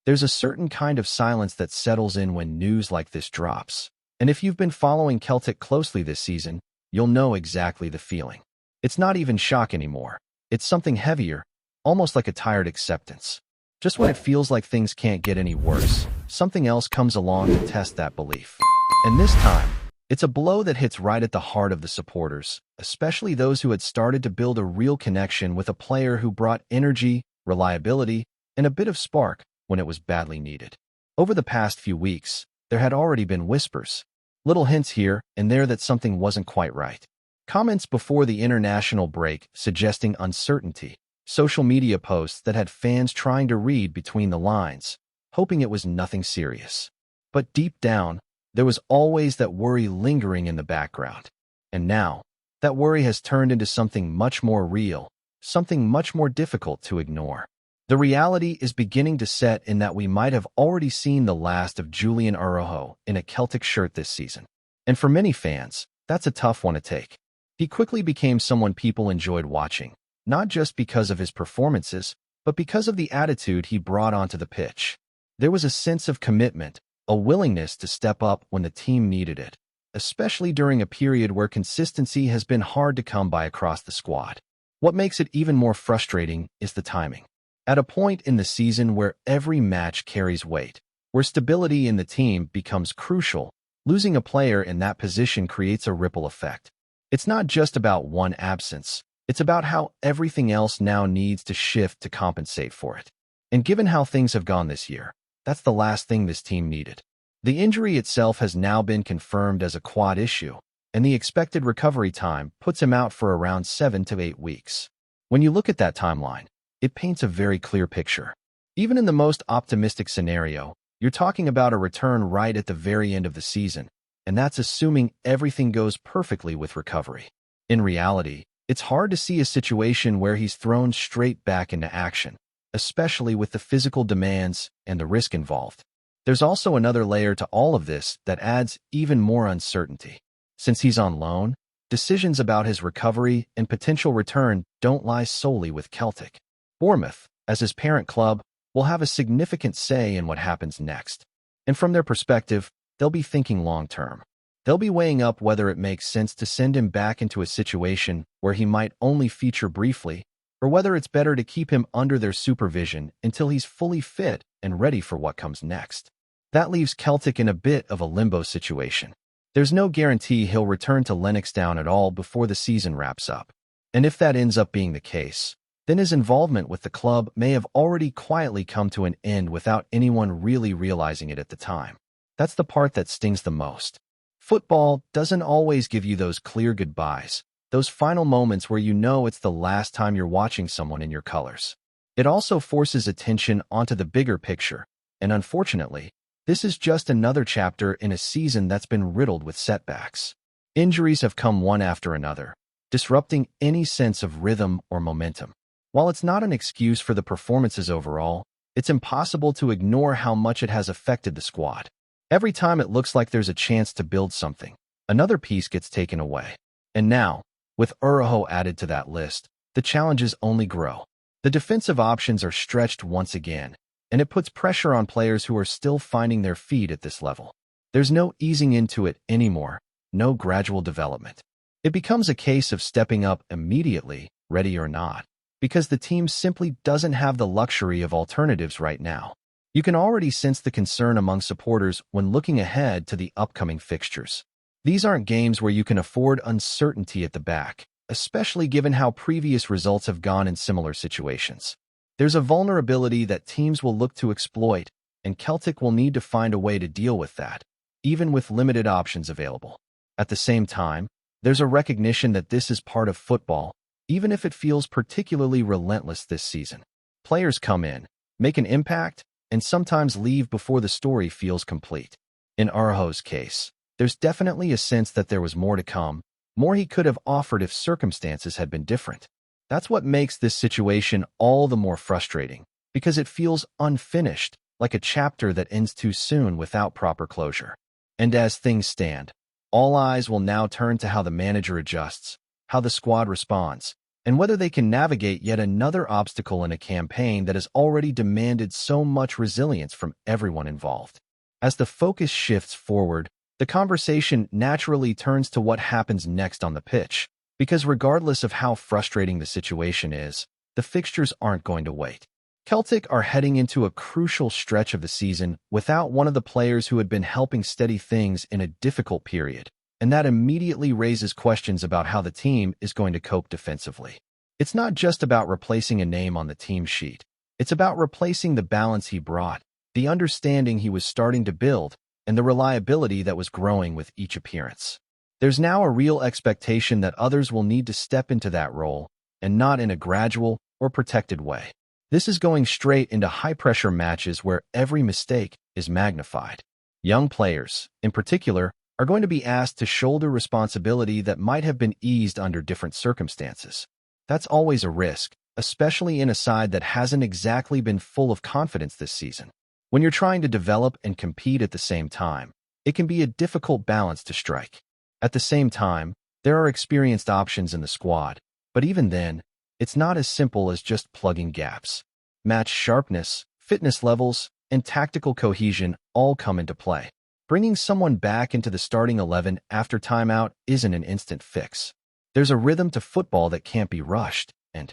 There's a certain kind of silence that settles in when news like this drops. And if you've been following Celtic closely this season, you'll know exactly the feeling. It's not even shock anymore. It's something heavier, almost like a tired acceptance. Just when it feels like things can't get any worse, something else comes along to test that belief. And this time, it's a blow that hits right at the heart of the supporters, especially those who had started to build a real connection with a player who brought energy, reliability, and a bit of spark when it was badly needed. Over the past few weeks, there had already been whispers, little hints here and there that something wasn't quite right. Comments before the international break suggesting uncertainty, social media posts that had fans trying to read between the lines, hoping it was nothing serious. But deep down, there was always that worry lingering in the background. And now, that worry has turned into something much more real, something much more difficult to ignore. The reality is beginning to set in that we might have already seen the last of Julian Araujo in a Celtic shirt this season. And for many fans, that's a tough one to take. He quickly became someone people enjoyed watching, not just because of his performances, but because of the attitude he brought onto the pitch. There was a sense of commitment, a willingness to step up when the team needed it, especially during a period where consistency has been hard to come by across the squad. What makes it even more frustrating is the timing. At a point in the season where every match carries weight, where stability in the team becomes crucial, losing a player in that position creates a ripple effect. It's not just about one absence, it's about how everything else now needs to shift to compensate for it. And given how things have gone this year, that's the last thing this team needed. The injury itself has now been confirmed as a quad issue, and the expected recovery time puts him out for around 7 to 8 weeks. When you look at that timeline, it paints a very clear picture. Even in the most optimistic scenario, you're talking about a return right at the very end of the season, and that's assuming everything goes perfectly with recovery. In reality, it's hard to see a situation where he's thrown straight back into action, especially with the physical demands and the risk involved. There's also another layer to all of this that adds even more uncertainty. Since he's on loan, decisions about his recovery and potential return don't lie solely with Celtic. Bournemouth, as his parent club, will have a significant say in what happens next. And from their perspective, they'll be thinking long-term. They'll be weighing up whether it makes sense to send him back into a situation where he might only feature briefly, or whether it's better to keep him under their supervision until he's fully fit and ready for what comes next. That leaves Celtic in a bit of a limbo situation. There's no guarantee he'll return to Lennoxtown at all before the season wraps up. And if that ends up being the case, then his involvement with the club may have already quietly come to an end without anyone really realizing it at the time. That's the part that stings the most. Football doesn't always give you those clear goodbyes, those final moments where you know it's the last time you're watching someone in your colors. It also forces attention onto the bigger picture, and unfortunately, this is just another chapter in a season that's been riddled with setbacks. Injuries have come one after another, disrupting any sense of rhythm or momentum. While it's not an excuse for the performances overall, it's impossible to ignore how much it has affected the squad. Every time it looks like there's a chance to build something, another piece gets taken away. And now, with Araujo added to that list, the challenges only grow. The defensive options are stretched once again, and it puts pressure on players who are still finding their feet at this level. There's no easing into it anymore, no gradual development. It becomes a case of stepping up immediately, ready or not, because the team simply doesn't have the luxury of alternatives right now. You can already sense the concern among supporters when looking ahead to the upcoming fixtures. These aren't games where you can afford uncertainty at the back, especially given how previous results have gone in similar situations. There's a vulnerability that teams will look to exploit, and Celtic will need to find a way to deal with that, even with limited options available. At the same time, there's a recognition that this is part of football, even if it feels particularly relentless this season. Players come in, make an impact, and sometimes leave before the story feels complete. In Araujo's case, there's definitely a sense that there was more to come, more he could have offered if circumstances had been different. That's what makes this situation all the more frustrating, because it feels unfinished, like a chapter that ends too soon without proper closure. And as things stand, all eyes will now turn to how the manager adjusts, how the squad responds, and whether they can navigate yet another obstacle in a campaign that has already demanded so much resilience from everyone involved. As the focus shifts forward, the conversation naturally turns to what happens next on the pitch, because regardless of how frustrating the situation is, the fixtures aren't going to wait. Celtic are heading into a crucial stretch of the season without one of the players who had been helping steady things in a difficult period, and that immediately raises questions about how the team is going to cope defensively. It's not just about replacing a name on the team sheet. It's about replacing the balance he brought, the understanding he was starting to build, and the reliability that was growing with each appearance. There's now a real expectation that others will need to step into that role, and not in a gradual or protected way. This is going straight into high-pressure matches where every mistake is magnified. Young players, in particular, are going to be asked to shoulder responsibility that might have been eased under different circumstances. That's always a risk, especially in a side that hasn't exactly been full of confidence this season. When you're trying to develop and compete at the same time, it can be a difficult balance to strike. At the same time, there are experienced options in the squad, but even then, it's not as simple as just plugging gaps. Match sharpness, fitness levels, and tactical cohesion all come into play. Bringing someone back into the starting 11 after timeout isn't an instant fix. There's a rhythm to football that can't be rushed, and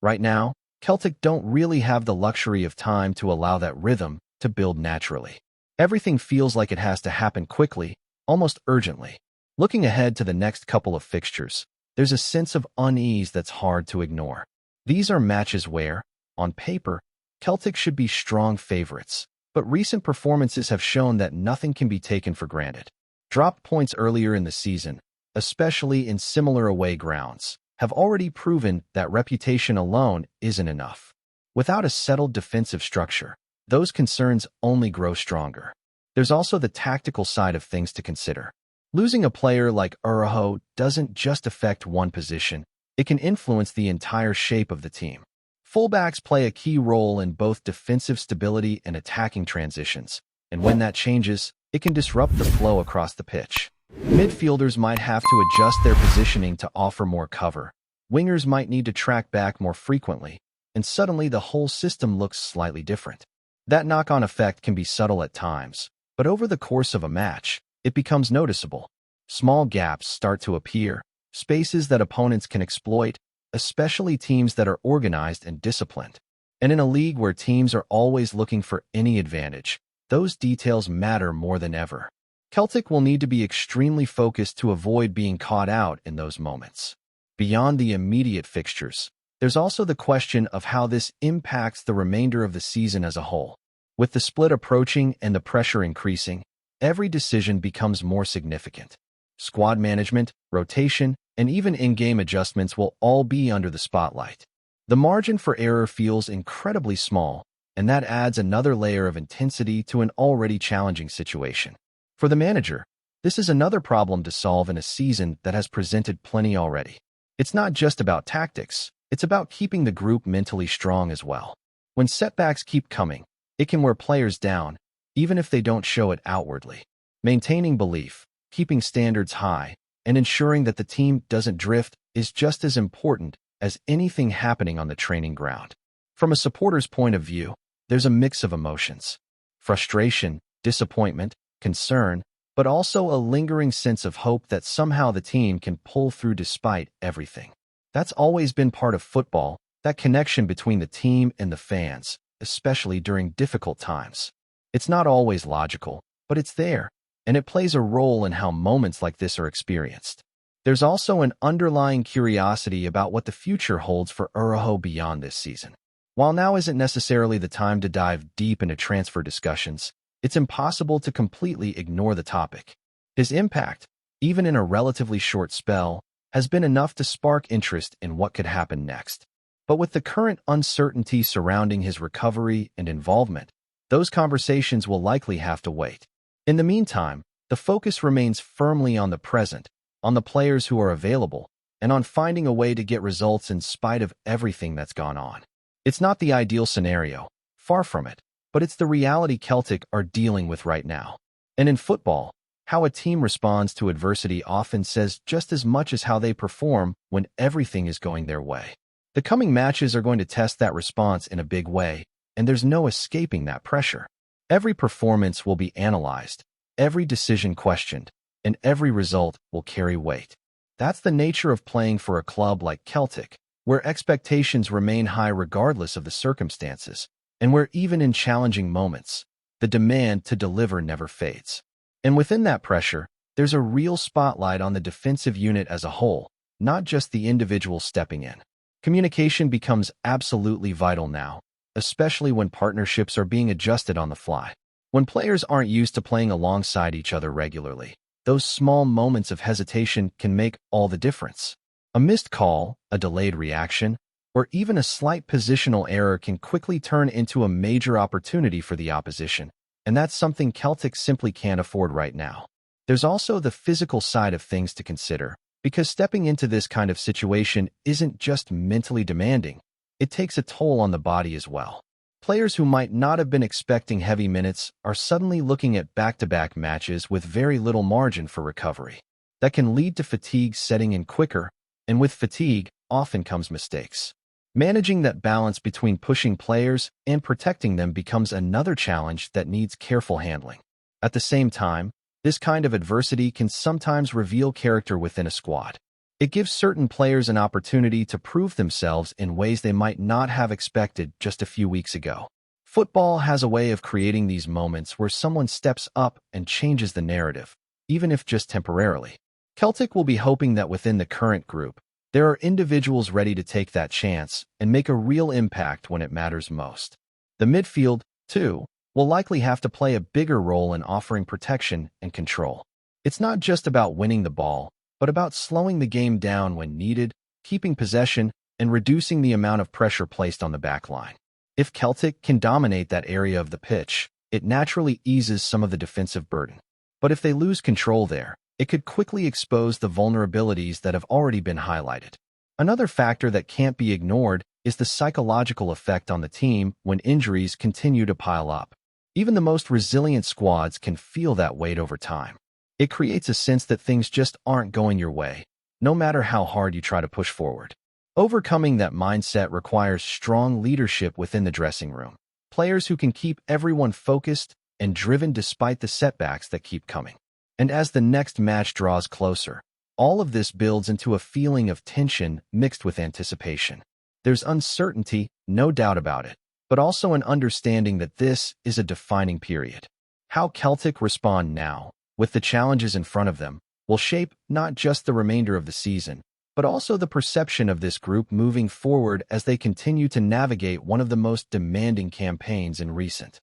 right now, Celtic don't really have the luxury of time to allow that rhythm to build naturally. Everything feels like it has to happen quickly, almost urgently. Looking ahead to the next couple of fixtures, there's a sense of unease that's hard to ignore. These are matches where, on paper, Celtic should be strong favorites, but recent performances have shown that nothing can be taken for granted. Dropped points earlier in the season, especially in similar away grounds, have already proven that reputation alone isn't enough. Without a settled defensive structure, those concerns only grow stronger. There's also the tactical side of things to consider. Losing a player like Araujo doesn't just affect one position, it can influence the entire shape of the team. Fullbacks play a key role in both defensive stability and attacking transitions, and when that changes, it can disrupt the flow across the pitch. Midfielders might have to adjust their positioning to offer more cover. Wingers might need to track back more frequently, and suddenly the whole system looks slightly different. That knock-on effect can be subtle at times, but over the course of a match, it becomes noticeable. Small gaps start to appear, spaces that opponents can exploit, especially teams that are organized and disciplined. And in a league where teams are always looking for any advantage, those details matter more than ever. Celtic will need to be extremely focused to avoid being caught out in those moments. Beyond the immediate fixtures, there's also the question of how this impacts the remainder of the season as a whole. With the split approaching and the pressure increasing, every decision becomes more significant. Squad management, rotation, and even in-game adjustments will all be under the spotlight. The margin for error feels incredibly small, and that adds another layer of intensity to an already challenging situation. For the manager, this is another problem to solve in a season that has presented plenty already. It's not just about tactics, it's about keeping the group mentally strong as well. When setbacks keep coming, it can wear players down, even if they don't show it outwardly. Maintaining belief, keeping standards high, and ensuring that the team doesn't drift is just as important as anything happening on the training ground. From a supporter's point of view, there's a mix of emotions. Frustration, disappointment, concern, but also a lingering sense of hope that somehow the team can pull through despite everything. That's always been part of football, that connection between the team and the fans, especially during difficult times. It's not always logical, but it's there, and it plays a role in how moments like this are experienced. There's also an underlying curiosity about what the future holds for Araujo beyond this season. While now isn't necessarily the time to dive deep into transfer discussions, it's impossible to completely ignore the topic. His impact, even in a relatively short spell, has been enough to spark interest in what could happen next. But with the current uncertainty surrounding his recovery and involvement, those conversations will likely have to wait. In the meantime, the focus remains firmly on the present, on the players who are available, and on finding a way to get results in spite of everything that's gone on. It's not the ideal scenario, far from it, but it's the reality Celtic are dealing with right now. And in football, how a team responds to adversity often says just as much as how they perform when everything is going their way. The coming matches are going to test that response in a big way, and there's no escaping that pressure. Every performance will be analyzed, every decision questioned, and every result will carry weight. That's the nature of playing for a club like Celtic, where expectations remain high regardless of the circumstances, and where even in challenging moments, the demand to deliver never fades. And within that pressure, there's a real spotlight on the defensive unit as a whole, not just the individual stepping in. Communication becomes absolutely vital now, especially when partnerships are being adjusted on the fly. When players aren't used to playing alongside each other regularly, those small moments of hesitation can make all the difference. A missed call, a delayed reaction, or even a slight positional error can quickly turn into a major opportunity for the opposition, and that's something Celtic simply can't afford right now. There's also the physical side of things to consider, because stepping into this kind of situation isn't just mentally demanding, it takes a toll on the body as well. Players who might not have been expecting heavy minutes are suddenly looking at back-to-back matches with very little margin for recovery. That can lead to fatigue setting in quicker, and with fatigue often comes mistakes. Managing that balance between pushing players and protecting them becomes another challenge that needs careful handling. At the same time, this kind of adversity can sometimes reveal character within a squad. It gives certain players an opportunity to prove themselves in ways they might not have expected just a few weeks ago. Football has a way of creating these moments where someone steps up and changes the narrative, even if just temporarily. Celtic will be hoping that within the current group, there are individuals ready to take that chance and make a real impact when it matters most. The midfield, too, will likely have to play a bigger role in offering protection and control. It's not just about winning the ball, but about slowing the game down when needed, keeping possession, and reducing the amount of pressure placed on the backline. If Celtic can dominate that area of the pitch, it naturally eases some of the defensive burden. But if they lose control there, it could quickly expose the vulnerabilities that have already been highlighted. Another factor that can't be ignored is the psychological effect on the team when injuries continue to pile up. Even the most resilient squads can feel that weight over time. It creates a sense that things just aren't going your way, no matter how hard you try to push forward. Overcoming that mindset requires strong leadership within the dressing room. Players who can keep everyone focused and driven despite the setbacks that keep coming. And as the next match draws closer, all of this builds into a feeling of tension mixed with anticipation. There's uncertainty, no doubt about it, but also an understanding that this is a defining period. How Celtic respond now, with the challenges in front of them, will shape not just the remainder of the season, but also the perception of this group moving forward as they continue to navigate one of the most demanding campaigns in recent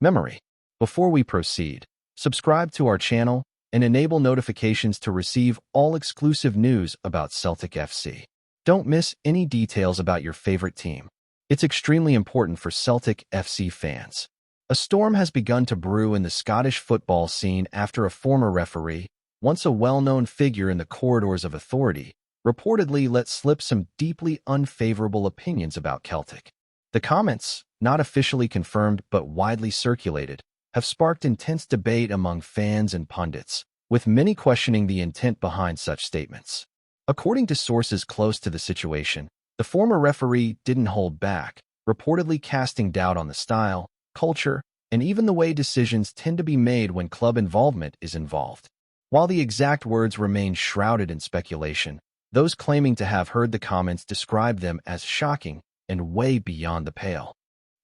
memory. Before we proceed, subscribe to our channel and enable notifications to receive all exclusive news about Celtic FC. Don't miss any details about your favorite team. It's extremely important for Celtic FC fans. A storm has begun to brew in the Scottish football scene after a former referee, once a well-known figure in the corridors of authority, reportedly let slip some deeply unfavorable opinions about Celtic. The comments, not officially confirmed but widely circulated, have sparked intense debate among fans and pundits, with many questioning the intent behind such statements. According to sources close to the situation, the former referee didn't hold back, reportedly casting doubt on the style, culture, and even the way decisions tend to be made when club involvement is involved. While the exact words remain shrouded in speculation, those claiming to have heard the comments describe them as shocking and way beyond the pale.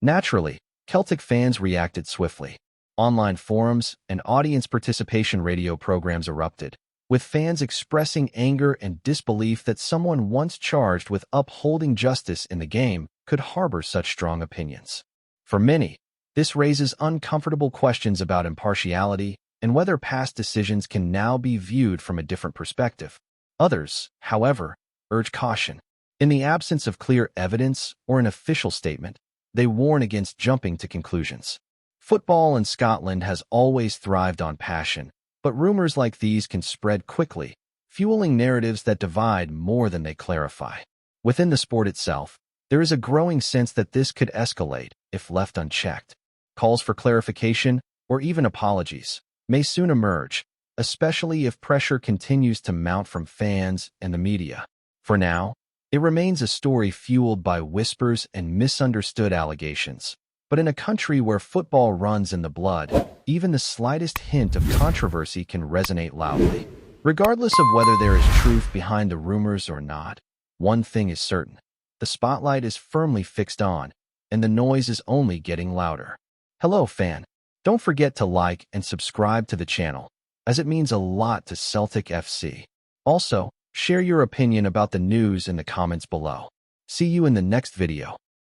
Naturally, Celtic fans reacted swiftly. Online forums and audience participation radio programs erupted, with fans expressing anger and disbelief that someone once charged with upholding justice in the game could harbor such strong opinions. For many, this raises uncomfortable questions about impartiality and whether past decisions can now be viewed from a different perspective. Others, however, urge caution. In the absence of clear evidence or an official statement, they warn against jumping to conclusions. Football in Scotland has always thrived on passion, but rumors like these can spread quickly, fueling narratives that divide more than they clarify. Within the sport itself, there is a growing sense that this could escalate if left unchecked. Calls for clarification, or even apologies, may soon emerge, especially if pressure continues to mount from fans and the media. For now, It remains a story fueled by whispers and misunderstood allegations. But in a country where football runs in the blood, even the slightest hint of controversy can resonate loudly. Regardless of whether there is truth behind the rumors or not, one thing is certain. The spotlight is firmly fixed on, and the noise is only getting louder. Hello, fan. Don't forget to like and subscribe to the channel, as it means a lot to Celtic FC. Also, share your opinion about the news in the comments below. See you in the next video.